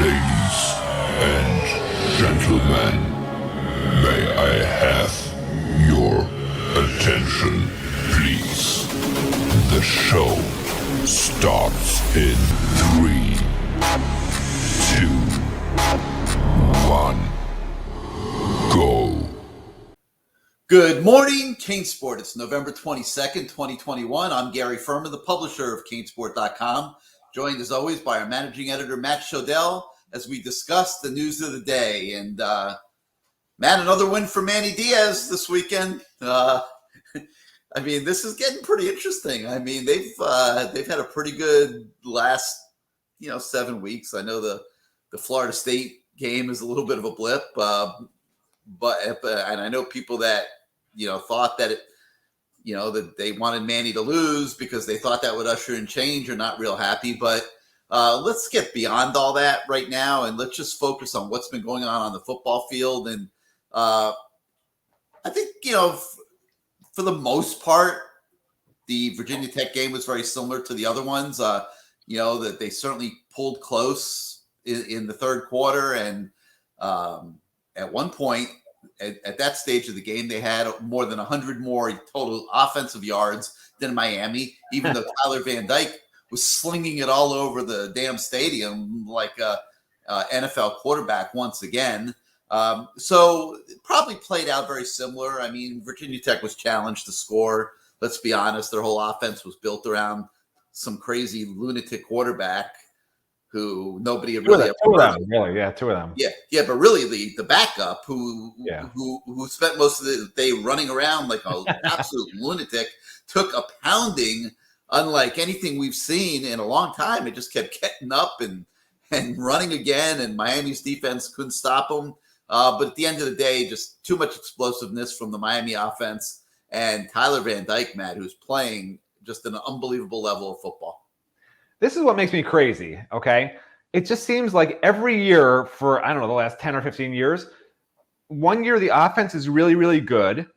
Ladies and gentlemen, may I have your attention, please? The show starts in 3, 2, 1, go. Good morning, CaneSport. It's November 22nd, 2021. I'm Gary Ferman, the publisher of CaneSport.com, joined as always by our managing editor, Matt Shodell, as we discuss the news of the day. And Matt, another win for Manny Diaz this weekend. I mean, this is getting pretty interesting. I mean, they've had a pretty good last 7 weeks. I know the Florida State game is a little bit of a blip, but and I know people that thought that that they wanted Manny to lose because they thought that would usher in change, are not real happy. But let's get beyond all that right now, and let's just focus on what's been going on the football field. And I think for the most part, the Virginia Tech game was very similar to the other ones. That they certainly pulled close in the third quarter, and at one point, at that stage of the game, they had more than 100 more total offensive yards than Miami, even though Tyler Van Dyke was slinging it all over the damn stadium like a NFL quarterback once again. So it probably played out very similar. I mean, Virginia Tech was challenged to score. Let's be honest, their whole offense was built around some crazy lunatic quarterback who nobody had really two of them. Yeah, but really the backup who spent most of the day running around like an absolute lunatic took a pounding unlike anything we've seen in a long time. It just kept getting up and running again, and Miami's defense couldn't stop him. But at the end of the day, just too much explosiveness from the Miami offense and Tyler Van Dyke, Matt, who's playing just an unbelievable level of football. This is what makes me crazy, okay? It just seems like every year for, the last 10 or 15 years, one year the offense is really, really good,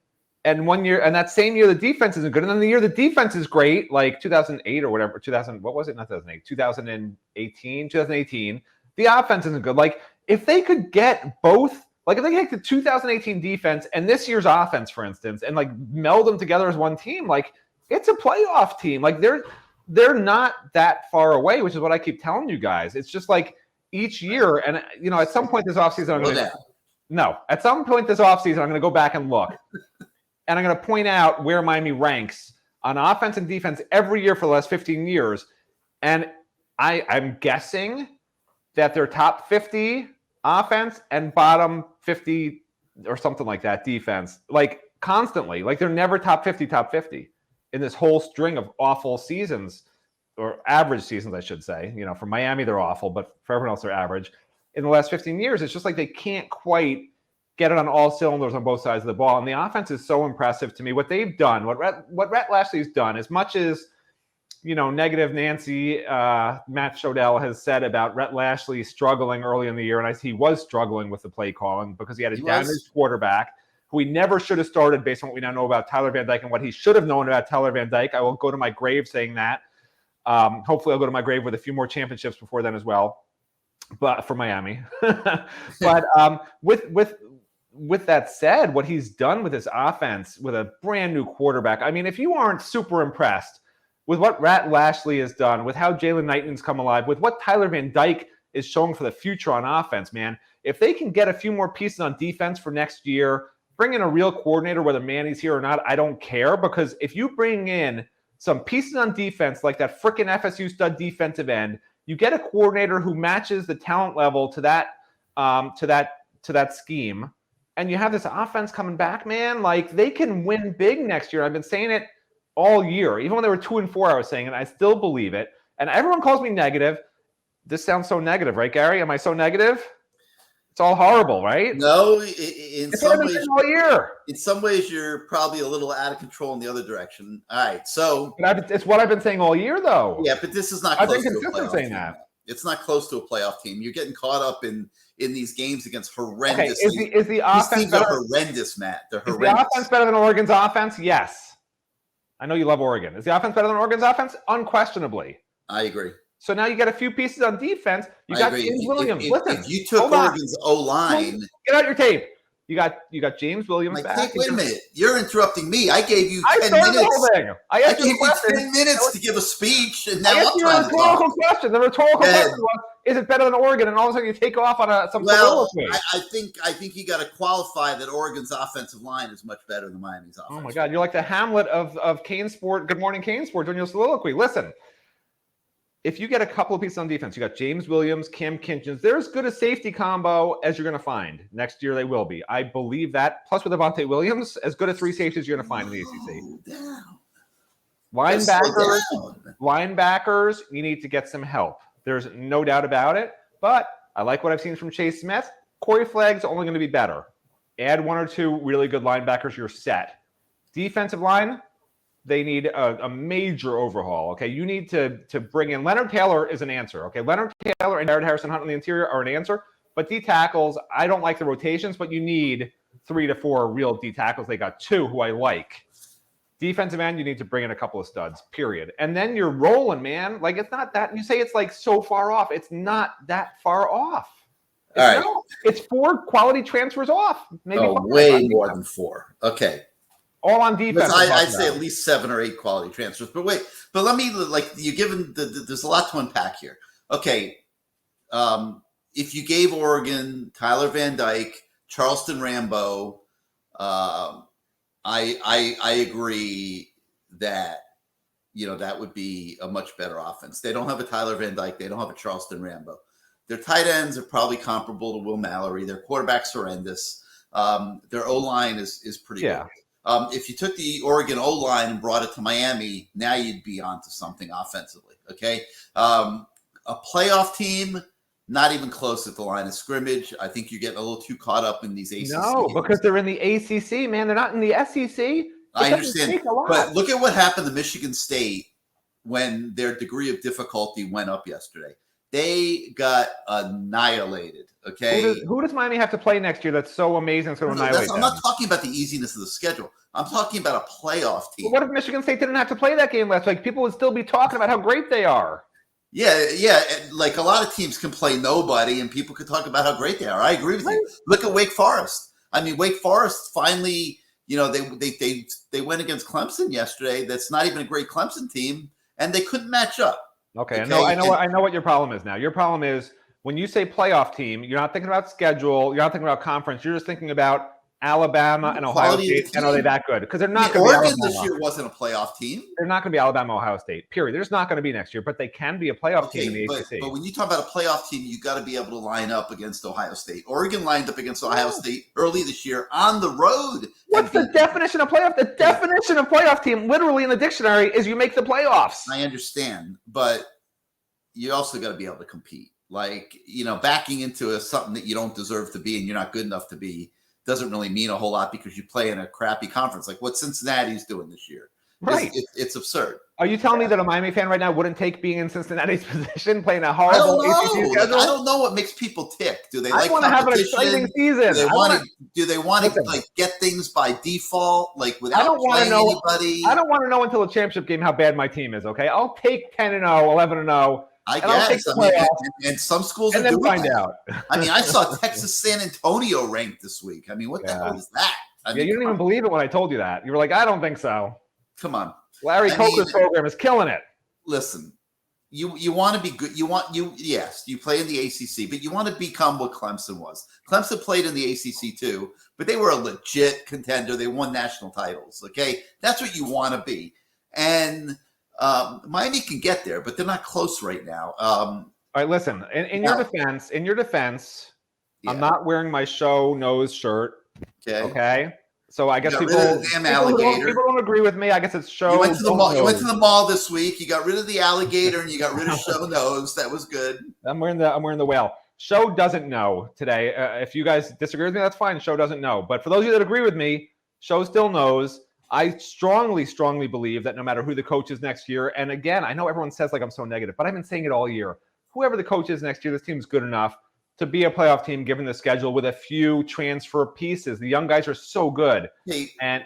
and that same year the defense isn't good, and then the year the defense is great, like 2008 or whatever, 2018, the offense isn't good. Like, if they could get both, like if they take the 2018 defense and this year's offense, for instance, and like meld them together as one team, like it's a playoff team. Like they're not that far away, which is what I keep telling you guys. It's just like each year, and at some point this offseason, I'm going to go back and look, and I'm going to point out where Miami ranks on offense and defense every year for the last 15 years, and I'm guessing that they're top 50 offense and bottom 50 or something like that defense, like constantly. Like they're never top 50 in this whole string of awful seasons, or average seasons, I should say. For Miami, they're awful, but for everyone else, they're average. In the last 15 years, it's just like they can't quite get it on all cylinders on both sides of the ball. And the offense is so impressive to me. What they've done, what Rhett Lashley's done, as much as, negative Nancy, Matt Shodell has said about Rhett Lashley struggling early in the year, and he was struggling with the play calling because he had a damaged quarterback who he never should have started based on what we now know about Tyler Van Dyke and what he should have known about Tyler Van Dyke. I will go to my grave saying that. Hopefully I'll go to my grave with a few more championships before then as well, but for Miami. But with that said, what he's done with his offense with a brand new quarterback, I mean, if you aren't super impressed with what Rhett Lashley has done, with how Jalen Knighton's come alive, with what Tyler Van Dyke is showing for the future on offense, man, if they can get a few more pieces on defense for next year, bring in a real coordinator, whether Manny's here or not, I don't care, because if you bring in some pieces on defense like that frickin' FSU stud defensive end, you get a coordinator who matches the talent level to that scheme, and you have this offense coming back, man. Like they can win big next year. I've been saying it all year, even when they were 2-4. I was saying it. I still believe it. And everyone calls me negative. This sounds so negative, right, Gary? Am I so negative? It's all horrible, right? No, in some ways, you're probably a little out of control in the other direction. All right, so it's what I've been saying all year, though. Yeah, but this is not. I've been consistent saying that. It's not close to a playoff team. You're getting caught up in these games against horrendous. Okay, is the offense these teams are horrendous, Matt? They're horrendous. Is the offense better than Oregon's offense? Yes. I know you love Oregon. Is the offense better than Oregon's offense? Unquestionably. I agree. So now you got a few pieces on defense. You I got agree. James Williams. Listen, if you took Oregon's O-line, get out your tape. You got James Williams back. Wait a minute. You're interrupting me. I gave you 10 started minutes. the whole thing. I gave you 10 minutes to give a speech, and now I'm trying to talk. The rhetorical question was, is it better than Oregon? And all of a sudden you take off on some soliloquy. I think you got to qualify that Oregon's offensive line is much better than Miami's offensive line. Oh, my God. You're like the Hamlet of CaneSport. Good morning, CaneSport, doing your soliloquy. Listen. If you get a couple of pieces on defense, you got James Williams, Cam Kinchins. They're as good a safety combo as you're going to find. Next year they will be. I believe that. Plus with Devontae Williams, as good as 3 safeties you're going to find in the ACC. Linebackers, you need to get some help. There's no doubt about it. But I like what I've seen from Chase Smith. Corey Flagg's only going to be better. Add 1 or 2 really good linebackers, you're set. Defensive line, they need a major overhaul, okay? You need to bring in – Leonard Taylor is an answer, okay? Leonard Taylor and Jared Harrison-Hunt on the interior are an answer. But D tackles, I don't like the rotations, but you need 3 to 4 real D tackles. They got 2 who I like. Defensive end, you need to bring in a couple of studs, period. And then you're rolling, man. Like, it's not that – you say it's, like, so far off. It's not that far off. All right. It's 4 quality transfers off. Maybe way more than 4. Okay. All on defense. I'd say at least 7 or 8 quality transfers. But wait, let me you given there's a lot to unpack here. Okay, if you gave Oregon Tyler Van Dyke, Charleston Rambo, I agree that that would be a much better offense. They don't have a Tyler Van Dyke. They don't have a Charleston Rambo. Their tight ends are probably comparable to Will Mallory. Their quarterback's horrendous. Their O-line is pretty good. If you took the Oregon O-line and brought it to Miami, now you'd be onto something offensively, okay? A playoff team, not even close at the line of scrimmage. I think you're getting a little too caught up in these ACC games. Because they're in the ACC, man. They're not in the SEC. I understand. But look at what happened to Michigan State when their degree of difficulty went up yesterday. They got annihilated, okay? Who does Miami have to play next year that's so amazing it's going to annihilate them? I'm not talking about the easiness of the schedule. I'm talking about a playoff team. Well, what if Michigan State didn't have to play that game last week? People would still be talking about how great they are. Yeah. Like a lot of teams can play nobody, and people could talk about how great they are. I agree with you. Look at Wake Forest. I mean, Wake Forest finally, they went against Clemson yesterday. That's not even a great Clemson team, and they couldn't match up. Okay. I know what your problem is now. Your problem is when you say playoff team, you're not thinking about schedule. You're not thinking about conference. You're just thinking about Alabama and Ohio State. And are they that good? Because they're not going to be Oregon this year wasn't a playoff team. They're not going to be Alabama, Ohio State, period. They're just not going to be next year, but they can be a playoff team in the ACC. But when you talk about a playoff team, you got to be able to line up against Ohio State. Oregon lined up against Ohio State early this year on the road. What's the definition of playoff? The definition of playoff team, literally in the dictionary, is you make the playoffs. I understand, but you also got to be able to compete. Like, backing into something that you don't deserve to be and you're not good enough to be doesn't really mean a whole lot because you play in a crappy conference like what Cincinnati's doing this year. Right. It's absurd. Are you telling me that a Miami fan right now wouldn't take being in Cincinnati's position, playing a horrible ACC schedule? I don't know what makes people tick. Do they like want to have an exciting season? Do they want to get things by default, like without playing anybody? I don't want to know until the championship game how bad my team is, okay? I'll take 10-0, 11-0. I guess. And some schools and are then doing find that. out. I mean, I saw Texas San Antonio ranked this week. I mean, what the hell is that? You didn't even believe it when I told you that. You were like, I don't think so. Come on. Larry Coker's program is killing it. Listen, you want to be good. You play in the ACC, but you want to become what Clemson was. Clemson played in the ACC too, but they were a legit contender. They won national titles. Okay. That's what you want to be. And Miami can get there, but they're not close right now. All right, listen. In your defense, I'm not wearing my show nose shirt. Okay. So I guess people don't agree with me. I guess it's show. You went to the mall this week. You got rid of the alligator and you got rid of show nose. That was good. I'm wearing the whale. Show doesn't know today. If you guys disagree with me, that's fine. Show doesn't know. But for those of you that agree with me, Show still knows. I strongly, strongly believe that no matter who the coach is next year, and again, I know everyone says like I'm so negative, but I've been saying it all year. Whoever the coach is next year, this team's good enough to be a playoff team given the schedule with a few transfer pieces. The young guys are so good. And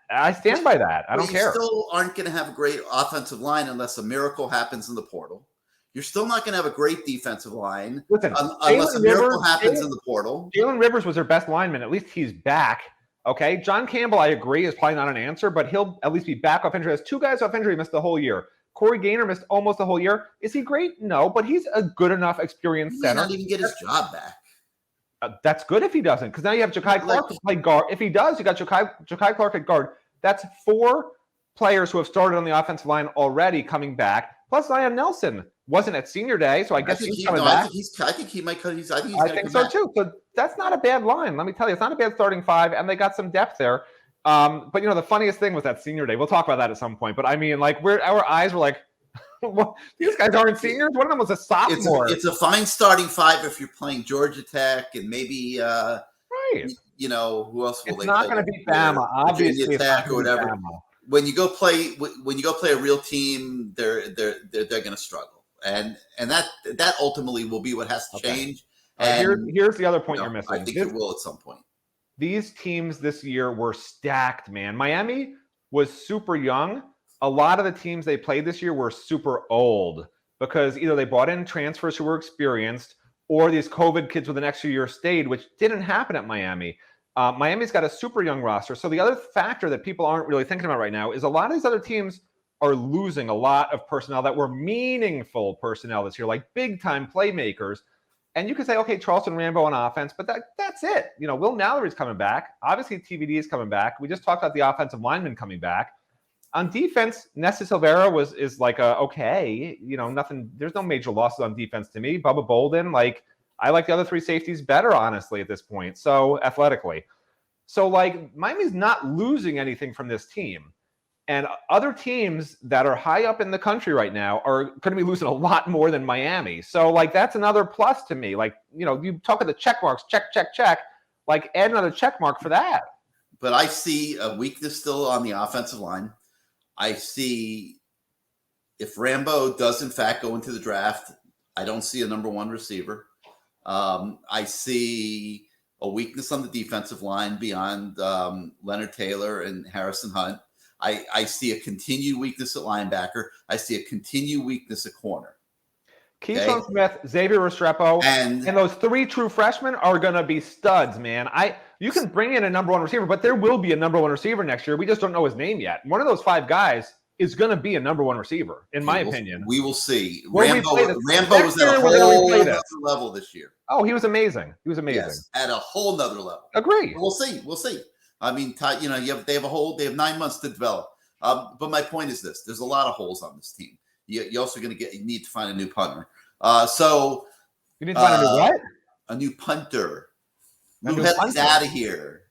I stand by that. I don't care. You still aren't going to have a great offensive line unless a miracle happens in the portal. You're still not going to have a great defensive line Listen, unless a miracle Rivers, happens in the portal. Jalen Rivers was their best lineman. At least he's back. Okay. John Campbell, I agree, is probably not an answer, but he'll at least be back off injury. Has 2 guys off injury missed the whole year. Corey Gaynor missed almost the whole year. Is he great? No, but he's a good enough experienced He may center. not even get his job back. That's good if he doesn't, because now you have Ja'Kai Clark to play guard. If he does, you got Ja'Kai Clark at guard. That's 4 players who have started on the offensive line already coming back. Plus, Zion Nelson wasn't at senior day, so I guess he's coming back. I think he might. I think so too. So that's not a bad line. Let me tell you, it's not a bad starting 5, and they got some depth there. But the funniest thing was that senior day. We'll talk about that at some point. But I mean, like, our eyes were like, well, these guys aren't seniors. One of them was a sophomore. It's a fine starting 5 if you're playing Georgia Tech and maybe right. Who else will it's they? Not going to be Bama, obviously. Tech or whatever. When you go play a real team, they're going to struggle, and that ultimately will be what has to change. And here's the other point you're missing. I think it will at some point. These teams this year were stacked, man. Miami was super young. A lot of the teams they played this year were super old because either they brought in transfers who were experienced or these COVID kids with an extra year stayed, which didn't happen at Miami. Miami's got a super young roster. So the other factor that people aren't really thinking about right now is a lot of these other teams are losing a lot of personnel that were meaningful personnel this year, like big-time playmakers. And you can say, okay, Charleston Rambo on offense, but that's it. Will Mallory's coming back. Obviously, TVD is coming back. We just talked about the offensive lineman coming back. On defense, Nessa Silvera is like okay. Nothing. There's no major losses on defense to me. Bubba Bolden, I like the other 3 safeties better, honestly, at this point. So athletically. So Miami's not losing anything from this team. And other teams that are high up in the country right now are going to be losing a lot more than Miami. So that's another plus to me. You talk about the check marks, check. Add another check mark for that. But I see a weakness still on the offensive line. I see if Rambo does in fact go into the draft, I don't see a number 1 receiver. I see a weakness on the defensive line beyond Leonard Taylor and Harrison Hunt. I see a continued weakness at linebacker. I see a continued weakness at corner. Keyshawn Smith, Xavier Restrepo, and those 3 true freshmen are going to be studs, man. You can bring in a number 1 receiver, but there will be a number 1 receiver next year. We just don't know his name yet. One of those 5 guys is going to be a number 1 receiver, in my opinion. We will see. Rambo was at a whole nother level this year. Oh, he was amazing. Yes, at a whole nother level. Agree. We'll see. I mean, they have 9 months to develop. But my point is this: there's a lot of holes on this team. You're also going to need to find a new punter. So you need to find a new what? A new punter. Lou Headley's out of here.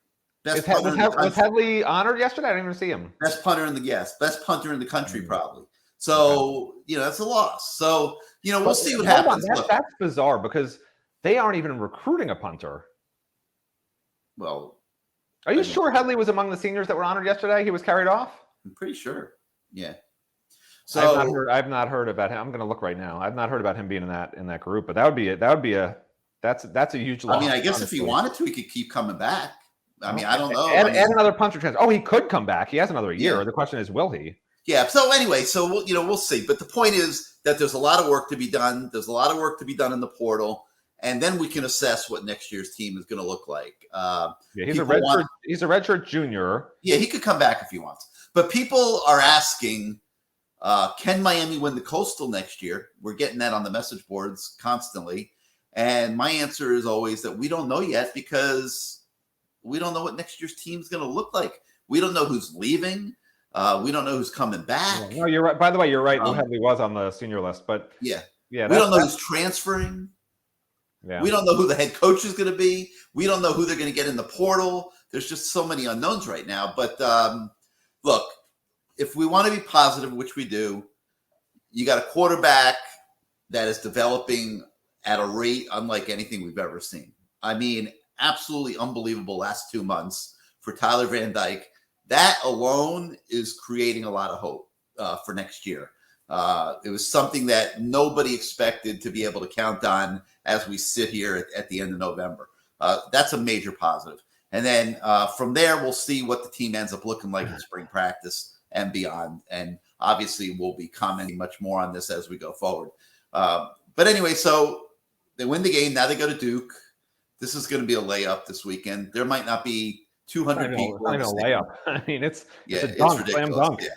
Was Headley honored yesterday? I didn't even see him. Best punter in the country, probably. So that's a loss. So we'll see what happens. That's bizarre because they aren't even recruiting a punter. Well, are you sure Headley was among the seniors that were honored yesterday? He was carried off. I'm pretty sure. Yeah. So I've not heard about him. I'm going to look right now. I've not heard about him being in that group, but that's a huge loss. I mean, I guess honestly, if he wanted to, he could keep coming back. I mean, I don't know. And another punter transfer. Oh, he could come back. He has another year. Yeah. The question is, will he? Yeah. So anyway, we'll see. But the point is that there's a lot of work to be done. There's a lot of work to be done in the portal, and then we can assess what next year's team is going to look like. He's a redshirt junior. Yeah, he could come back if he wants. But people are asking, can Miami win the Coastal next year? We're getting that on the message boards constantly. And my answer is always that we don't know yet because we don't know what next year's team is going to look like. We don't know who's leaving. We don't know who's coming back. No, you're right. By the way, you're right. Lou Headley was on the senior list, but yeah. We don't know who's transferring. Yeah. We don't know who the head coach is going to be. We don't know who they're going to get in the portal. There's just so many unknowns right now. But look, if we want to be positive, which we do, you got a quarterback that is developing at a rate unlike anything we've ever seen. I mean, absolutely unbelievable last 2 months for Tyler Van Dyke. That alone is creating a lot of hope for next year. It was something that nobody expected to be able to count on as we sit here at the end of November. That's a major positive. And then from there, we'll see what the team ends up looking like in spring practice and beyond. And obviously, we'll be commenting much more on this as we go forward. But anyway, so they win the game. Now they go to Duke. This is going to be a layup this weekend. There might not be 200 people. It's not even a layup. I mean, it's a dunk, slam dunk. Yeah.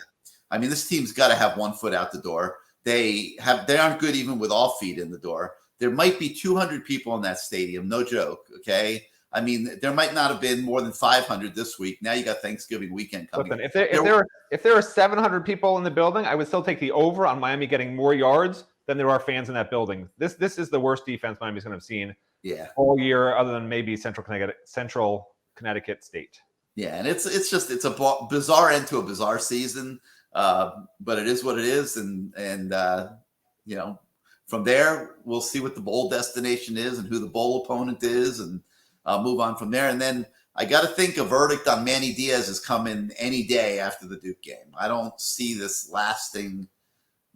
I mean, this team's got to have 1 foot out the door. They aren't good even with all feet in the door. There might be 200 people in that stadium. No joke. Okay. I mean, there might not have been more than 500 this week. Now you got Thanksgiving weekend coming. Listen, if there are 700 people in the building, I would still take the over on Miami getting more yards than there are fans in that building. This is the worst defense Miami's going to have seen all year, other than maybe Central Connecticut State. Yeah, and it's a bizarre end to a bizarre season, but it is what it is, and from there we'll see what the bowl destination is and who the bowl opponent is, and move on from there. And then I got to think a verdict on Manny Diaz is coming any day after the Duke game. I don't see this lasting,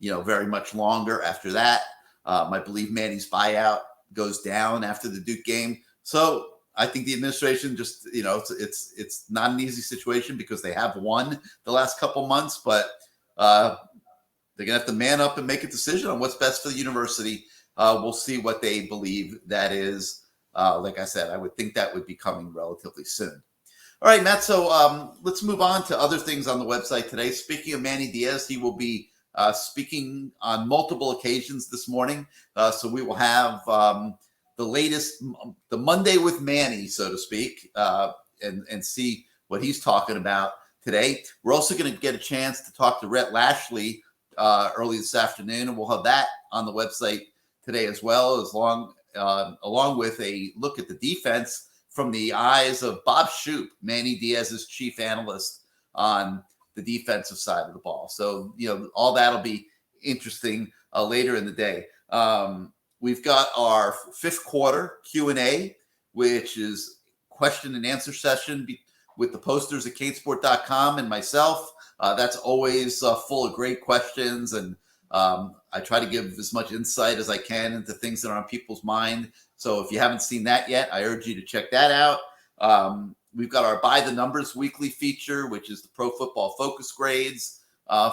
very much longer after that. I believe Manny's buyout goes down after the Duke game. So I think the administration just, it's not an easy situation because they have won the last couple months, but they're going to have to man up and make a decision on what's best for the university. We'll see what they believe that is. Like I said, I would think that would be coming relatively soon. All right, Matt. So let's move on to other things on the website today. Speaking of Manny Diaz, he will be speaking on multiple occasions this morning. So we will have the latest, the Monday with Manny, so to speak, and see what he's talking about today. We're also going to get a chance to talk to Rhett Lashley early this afternoon, and we'll have that on the website today as well, along with a look at the defense from the eyes of Bob Shoop, Manny Diaz's chief analyst on the defensive side of the ball. So, all that'll be interesting later in the day. We've got our fifth quarter Q&A, which is question and answer session with the posters at CaneSport.com and myself. That's always full of great questions, and I try to give as much insight as I can into things that are on people's mind. So if you haven't seen that yet, I urge you to check that out. We've got our By the Numbers weekly feature, which is the Pro Football Focus grades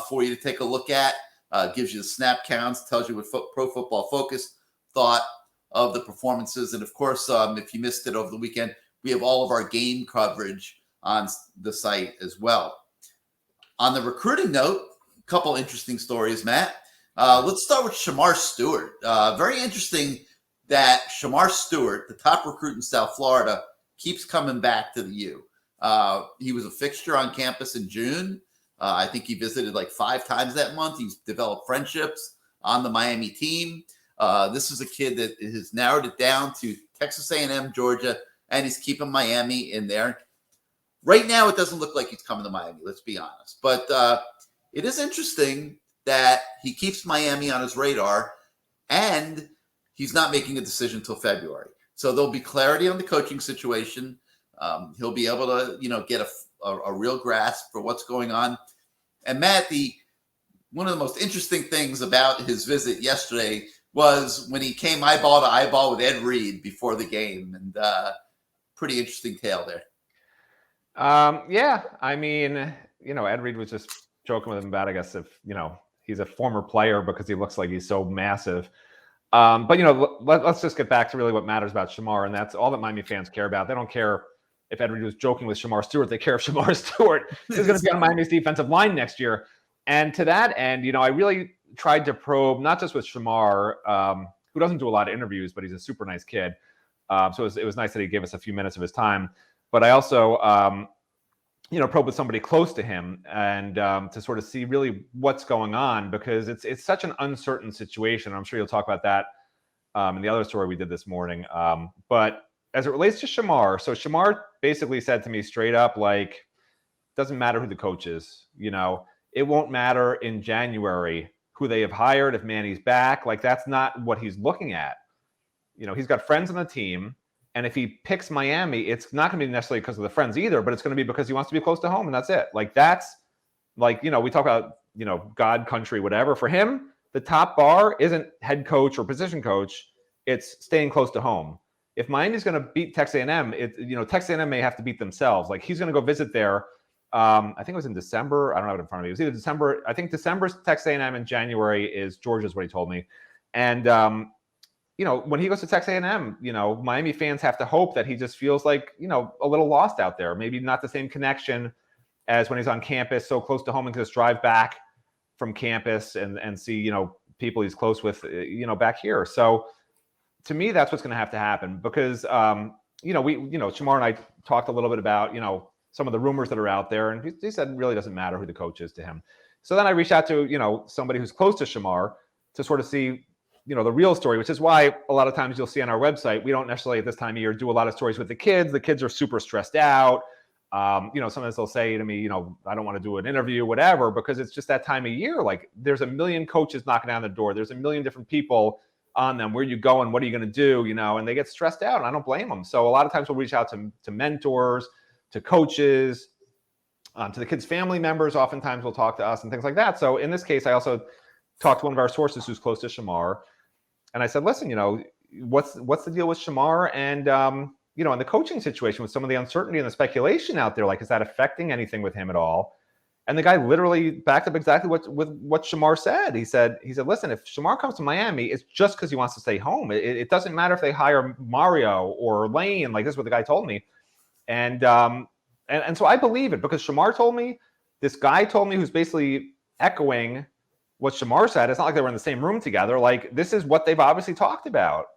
for you to take a look at. Gives you the snap counts, tells you what Pro Football Focus thought of the performances. And of course, if you missed it over the weekend, we have all of our game coverage on the site as well. On the recruiting note, a couple interesting stories, Matt. Let's start with Shamar Stewart. Very interesting that Shamar Stewart, the top recruit in South Florida, keeps coming back to the U. He was a fixture on campus in June. I think he visited like 5 times that month. He's developed friendships on the Miami team. This is a kid that has narrowed it down to Texas A&M, Georgia, and he's keeping Miami in there. Right now, it doesn't look like he's coming to Miami, let's be honest. But it is interesting that he keeps Miami on his radar, and he's not making a decision until February. So there'll be clarity on the coaching situation. He'll be able to, get a real grasp for what's going on. And Matt, one of the most interesting things about his visit yesterday was when he came eyeball to eyeball with Ed Reed before the game, and pretty interesting tale there. Yeah, I mean, Ed Reed was just joking with him about, I guess, if, he's a former player because he looks like he's so massive. But, let's just get back to really what matters about Shamar, and that's all that Miami fans care about. They don't care if Ed Reed was joking with Shamar Stewart. They care if Shamar Stewart is going to be on Miami's defensive line next year. And to that end, I really tried to probe, not just with Shamar, who doesn't do a lot of interviews, but he's a super nice kid. So it was nice that he gave us a few minutes of his time. But I also, probe with somebody close to him and to sort of see really what's going on, because it's such an uncertain situation. I'm sure you'll talk about that in the other story we did this morning. But as it relates to Shamar, so Shamar basically said to me straight up, like, doesn't matter who the coach is. It won't matter in January who they have hired if Manny's back. Like, that's not what he's looking at. He's got friends on the team. And if he picks Miami, it's not going to be necessarily because of the friends either, but it's going to be because he wants to be close to home, and that's it. Like, that's like, we talk about, God, country, whatever. For him, the top bar isn't head coach or position coach. It's staying close to home. If Miami's going to beat Texas A&M, Texas A&M may have to beat themselves. Like, he's going to go visit there. I think it was in December. I don't have it in front of me. It was either December. I think December's Texas A&M and January is Georgia's, what he told me. And when he goes to Texas A&M, Miami fans have to hope that he just feels like, a little lost out there. Maybe not the same connection as when he's on campus, so close to home, and can just drive back from campus and see, people he's close with, back here. So to me, that's what's going to have to happen because, Shamar and I talked a little bit about, some of the rumors that are out there, and he said it really doesn't matter who the coach is to him. So then I reached out to, somebody who's close to Shamar to sort of see, the real story, which is why a lot of times you'll see on our website, we don't necessarily at this time of year do a lot of stories with the kids. The kids are super stressed out. Sometimes they'll say to me, I don't want to do an interview, whatever, because it's just that time of year. Like there's a million coaches knocking down the door. There's a million different people on them. Where are you going? What are you going to do? And they get stressed out, and I don't blame them. So a lot of times we'll reach out to mentors, to coaches, to the kids' family members. Oftentimes will talk to us and things like that. So in this case, I also talked to one of our sources who's close to Shamar. And I said, listen, what's the deal with Shamar and, and the coaching situation with some of the uncertainty and the speculation out there? Like, is that affecting anything with him at all? And the guy literally backed up exactly what Shamar said. He said, listen, if Shamar comes to Miami, it's just because he wants to stay home. It doesn't matter if they hire Mario or Lane. Like, this is what the guy told me. And so I believe it because Shamar told me, this guy told me, who's basically echoing what Shamar said. It's not like they were in the same room together. Like, this is what they've obviously talked about.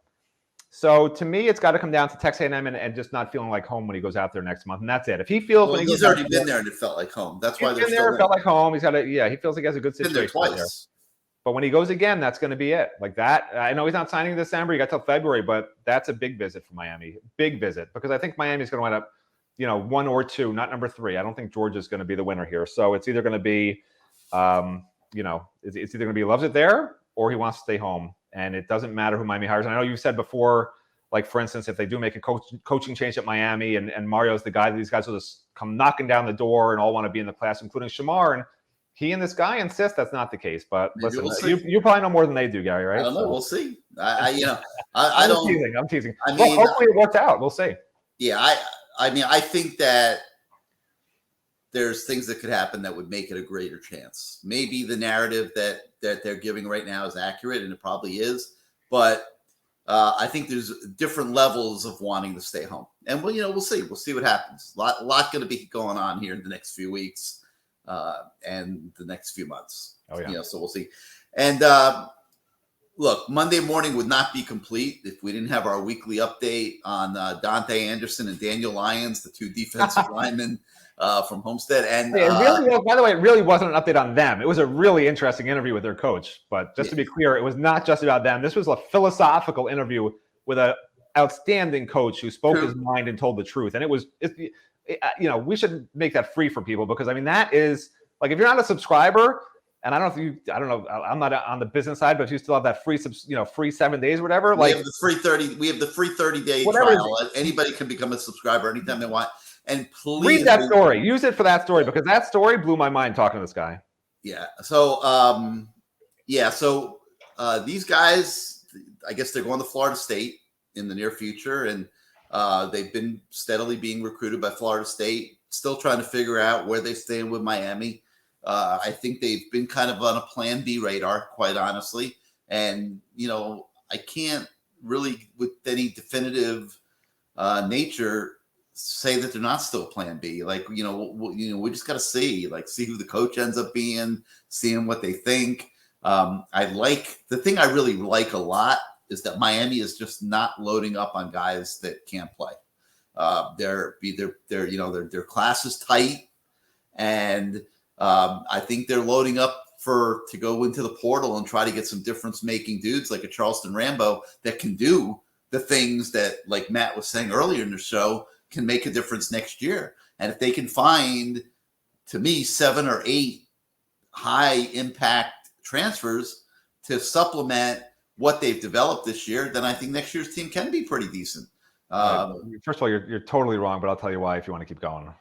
So to me, it's got to come down to Texas A&M and just not feeling like home when he goes out there next month. And that's it. If he feels when he's already been there and it felt like home. That's why he's been there. It felt like home. He's got he feels like he has a good situation. Been there twice. But when he goes again, that's going to be it. Like that. I know he's not signing in December. He got till February, but that's a big visit for Miami. Big visit, because I think Miami's going to wind up, 1 or 2, not number 3. I don't think Georgia's going to be the winner here. So it's either going to be, it's either going to be he loves it there or he wants to stay home. And it doesn't matter who Miami hires. And I know you've said before, like, for instance, if they do make a coaching change at Miami and Mario's the guy, these guys will just come knocking down the door and all want to be in the class, including Shamar. And he and this guy insist that's not the case. But listen, you probably know more than they do, Gary, right? I don't know. We'll see. I'm teasing. I mean, well, hopefully it works out. We'll see. Yeah, I think that there's things that could happen that would make it a greater chance. Maybe the narrative that they're giving right now is accurate, and it probably is. But I think there's different levels of wanting to stay home. And we'll see. We'll see what happens. A lot going to be going on here in the next few weeks and the next few months. Oh, yeah. So we'll see. And look, Monday morning would not be complete if we didn't have our weekly update on Dante Anderson and Daniel Lyons, the 2 defensive linemen from Homestead. And by the way, it really wasn't an update on them. It was a really interesting interview with their coach. But just to be clear, it was not just about them. This was a philosophical interview with an outstanding coach who spoke his mind and told the truth. And we should make that free for people because, that is, like, if you're not a subscriber, and I don't know, I'm not on the business side, but if you still have that free 7 days or whatever. We have the free 30-day trial. Anybody can become a subscriber anytime they want. And please read that story. Use it for that story because that story blew my mind talking to this guy. Yeah. So, these guys, I guess they're going to Florida State in the near future, and they've been steadily being recruited by Florida State, still trying to figure out where they stand with Miami. I think they've been kind of on a plan B radar, quite honestly. And, I can't really, with any definitive nature, say that they're not still plan B. Like, we just got to see who the coach ends up being, seeing what they think. The thing I really like a lot is that Miami is just not loading up on guys that can't play. Their class is tight, and I think they're loading up to go into the portal and try to get some difference-making dudes like a Charleston Rambo that can do the things that, like Matt was saying earlier in the show, can make a difference next year. And if they can find, to me, 7 or 8 high-impact transfers to supplement what they've developed this year, then I think next year's team can be pretty decent. First of all, you're totally wrong, but I'll tell you why if you want to keep going.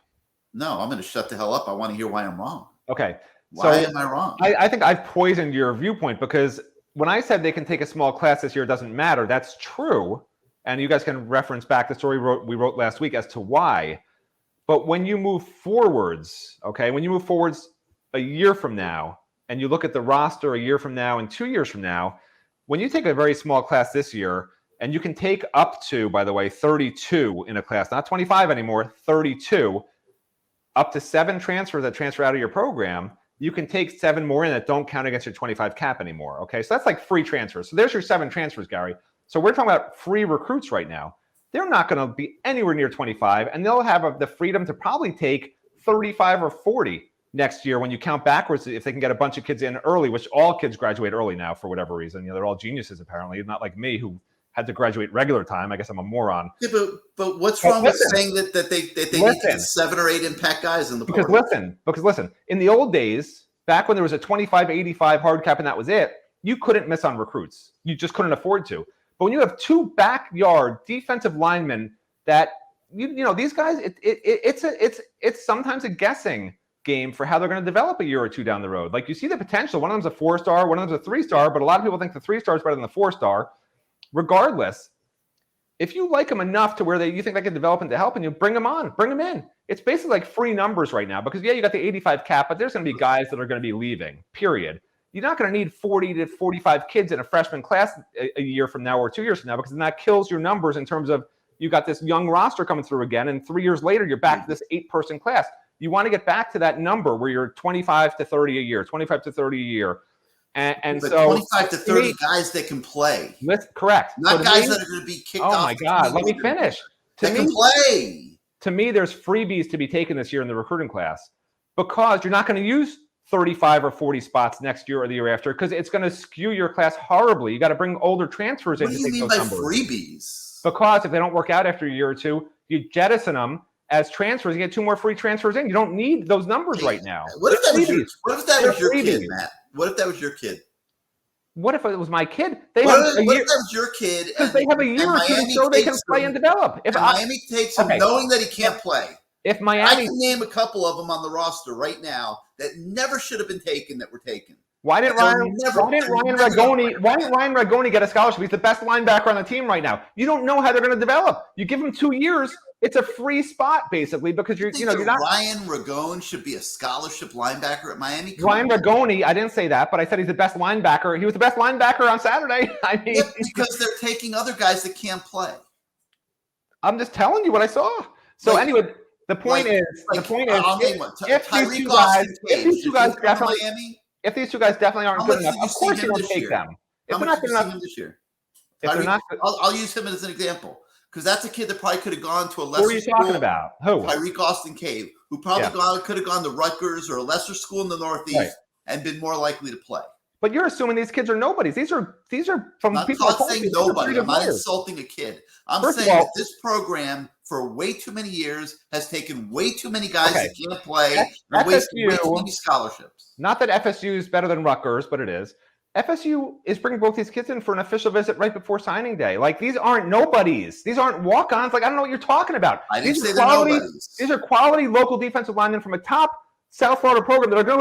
No, I'm going to shut the hell up. I want to hear why I'm wrong. Okay. Why am I wrong? I think I've poisoned your viewpoint because when I said they can take a small class this year, it doesn't matter. That's true. And you guys can reference back the story we wrote last week as to why. But when you move forwards, a year from now, and you look at the roster a year from now and 2 years from now, when you take a very small class this year, and you can take up to, by the way, 32 in a class, not 25 anymore, 32, up to 7 transfers that transfer out of your program, you can take 7 more in that don't count against your 25 cap anymore. Okay, so that's like free transfers. So there's your 7 transfers, Gary. So we're talking about free recruits right now. They're not going to be anywhere near 25, and they'll have the freedom to probably take 35 or 40 next year when you count backwards if they can get a bunch of kids in early, which all kids graduate early now for whatever reason. They're all geniuses apparently, not like me who had to graduate regular time. I guess I'm a moron. Yeah, but what's wrong with saying that they need to get 7 or 8 impact guys in the portal? Because listen, in the old days, back when there was a 25-85 hard cap and that was it, you couldn't miss on recruits. You just couldn't afford to. But when you have 2 backyard defensive linemen that you know these guys, it's sometimes a guessing game for how they're going to develop a year or 2 down the road. Like you see the potential. One of them's a 4-star, one of them's a 3-star, but a lot of people think the 3-star is better than the 4-star. Regardless, if you like them enough to where you think they can develop into helping you, bring them on, bring them in. It's basically like free numbers right now because, yeah, you got the 85 cap, but there's going to be guys that are going to be leaving, period. You're not going to need 40 to 45 kids in a freshman class a year from now or 2 years from now because then that kills your numbers in terms of you got this young roster coming through again, and 3 years later, you're back to this 8-person class. You want to get back to that number where you're 25 to 30 a year, 25 to 30 a year. And but so 25 to 30 guys that can play. Correct. Not guys that are going to be kicked off. Oh, my God. Let me finish. They can play. To me, there's freebies to be taken this year in the recruiting class because you're not going to use 35 or 40 spots next year or the year after because it's going to skew your class horribly. You got to bring older transfers in to take those numbers. What do you mean by freebies? Because if they don't work out after a year or 2, you jettison them as transfers. You get 2 more free transfers in. You don't need those numbers right now. What if that was your kid, Matt? What if that was your kid? What if it was my kid? What if that was your kid? Because they have a year or 2 to show they can play and develop. If Miami takes him knowing that he can't play. If Miami, I can name a couple of them on the roster right now that never should have been taken that were taken. Why didn't Ryan Ragoni get a scholarship? He's the best linebacker on the team right now. You don't know how they're going to develop. You give him 2 years, it's a free spot basically because you're not. Ryan Ragone should be a scholarship linebacker at Miami. Ryan Ragoni, I didn't say that, but I said he's the best linebacker. He was the best linebacker on Saturday. I mean, because they're taking other guys that can't play. I'm just telling you what I saw. So anyway. The point is, if these two guys definitely aren't good enough, of course you don't take them. If they're not good enough this year, I'll use him as an example because that's a kid that probably could have gone to a lesser. Who are you talking about? Who? Tyreek Austin Cave, who probably could have gone to Rutgers or a lesser school in the Northeast and been more likely to play. But you're assuming these kids are nobodies. These are from people. I'm not saying nobody. I'm not insulting a kid. I'm saying that this program for way too many years has taken way too many guys that can't play and wasted way too many scholarships. Not that FSU is better than Rutgers, but it is. FSU is bringing both these kids in for an official visit right before signing day. Like these aren't nobodies. These aren't walk-ons. Like I don't know what you're talking about. I didn't say they're nobodies. These are quality local defensive linemen from a top South Florida program that are going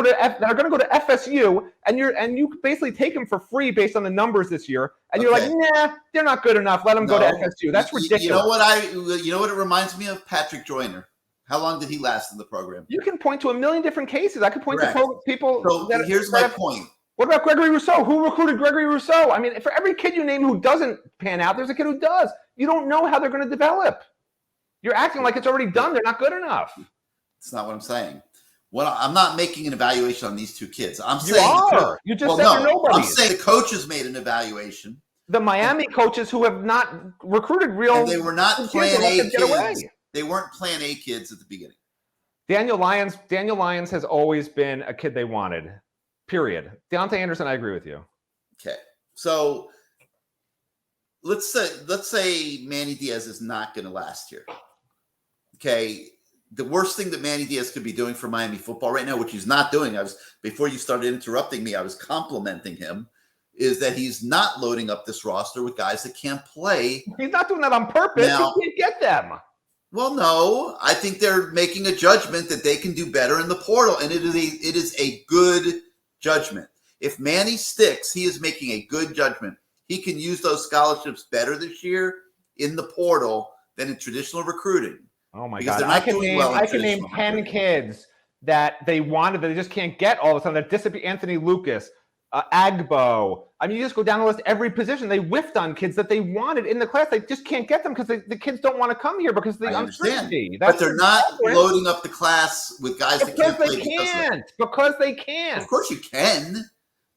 to go to FSU, and you basically take them for free based on the numbers this year, and you're like, nah, they're not good enough. Let them go to FSU. That's ridiculous. You know what it reminds me of? Patrick Joyner. How long did he last in the program? You can point to a million different cases. I could point to people. So here's my point. What about Gregory Rousseau? Who recruited Gregory Rousseau? I mean, for every kid you name who doesn't pan out, there's a kid who does. You don't know how they're going to develop. You're acting like it's already done. They're not good enough. That's not what I'm saying. Well, I'm not making an evaluation on these 2 kids. I'm saying you just said they're nobody. I'm saying the coaches made an evaluation. The Miami coaches who have not recruited real. And they were not Plan A kids. They weren't Plan A kids at the beginning. Daniel Lyons has always been a kid they wanted. Period. Deontay Anderson, I agree with you. Okay, so let's say Manny Diaz is not going to last here. Okay. The worst thing that Manny Diaz could be doing for Miami football right now, which he's not doing, before you started interrupting me, I was complimenting him, is that he's not loading up this roster with guys that can't play. He's not doing that on purpose. He can't get them. Well, no, I think they're making a judgment that they can do better in the portal, and it is a good judgment. If Manny sticks, he is making a good judgment. He can use those scholarships better this year in the portal than in traditional recruiting. Oh my God! I can name 10 kids that they wanted that they just can't get all of a sudden. That disappear. Anthony Lucas, Agbo. I mean, you just go down the list. Every position they whiffed on kids that they wanted in the class. They just can't get them because the kids don't want to come here because of the I understand, uncertainty. but they're not loading up the class with guys that can't play because they can't. Of course, you can.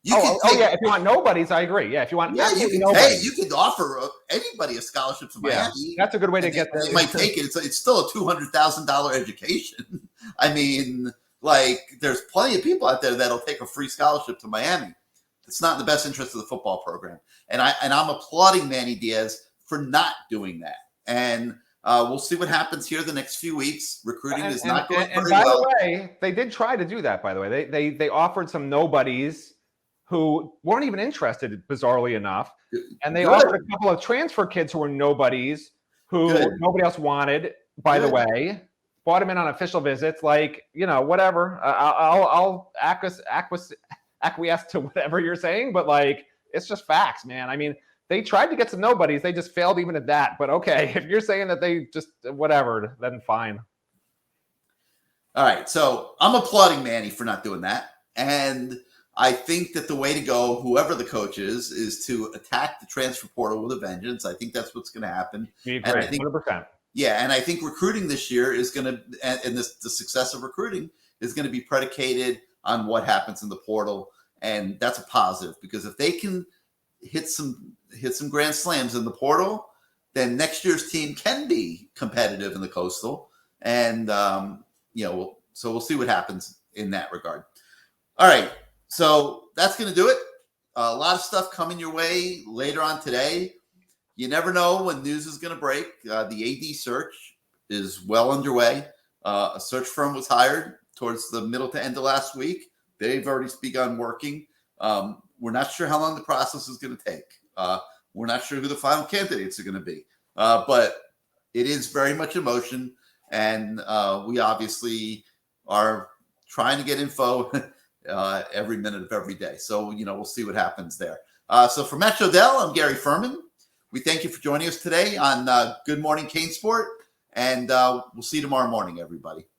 Yeah. If you want nobodies, I agree. Yeah, if you want, you can nobodies. You can offer anybody a scholarship to Miami. Yeah, that's a good way to get them. They might take it. It's still a $200,000 education. I mean, like, there's plenty of people out there that'll take a free scholarship to Miami. It's not in the best interest of the football program, and I'm applauding Manny Diaz for not doing that. And we'll see what happens here the next few weeks. Recruiting is not going very well. By the way, they did try to do that. By the way, they offered some nobodies who weren't even interested, bizarrely enough. And they offered a couple of transfer kids who were nobodies who nobody else wanted, by the way. Brought them in on official visits, like, whatever. I'll acquiesce to whatever you're saying, but, like, it's just facts, man. I mean, they tried to get some nobodies. They just failed even at that. But, okay, if you're saying that they just whatever, then fine. All right, so I'm applauding Manny for not doing that. And I think that the way to go, whoever the coach is to attack the transfer portal with a vengeance. I think that's what's going to happen. And I think, 100%. Yeah, and I think recruiting this year is going to, and the success of recruiting is going to be predicated on what happens in the portal, and that's a positive because if they can hit some grand slams in the portal, then next year's team can be competitive in the Coastal, and so we'll see what happens in that regard. All right. So that's going to do it. A lot of stuff coming your way later on today. You never know when news is going to break. The AD search is well underway. A search firm was hired towards the middle to end of last week. They've already begun working. We're not sure how long the process is going to take. We're not sure who the final candidates are going to be. But it is very much in motion. And we obviously are trying to get info every minute of every day. So, we'll see what happens there. So for Matt Shodell, I'm Gary Ferman. We thank you for joining us today on Good Morning CaneSport, and we'll see you tomorrow morning, everybody.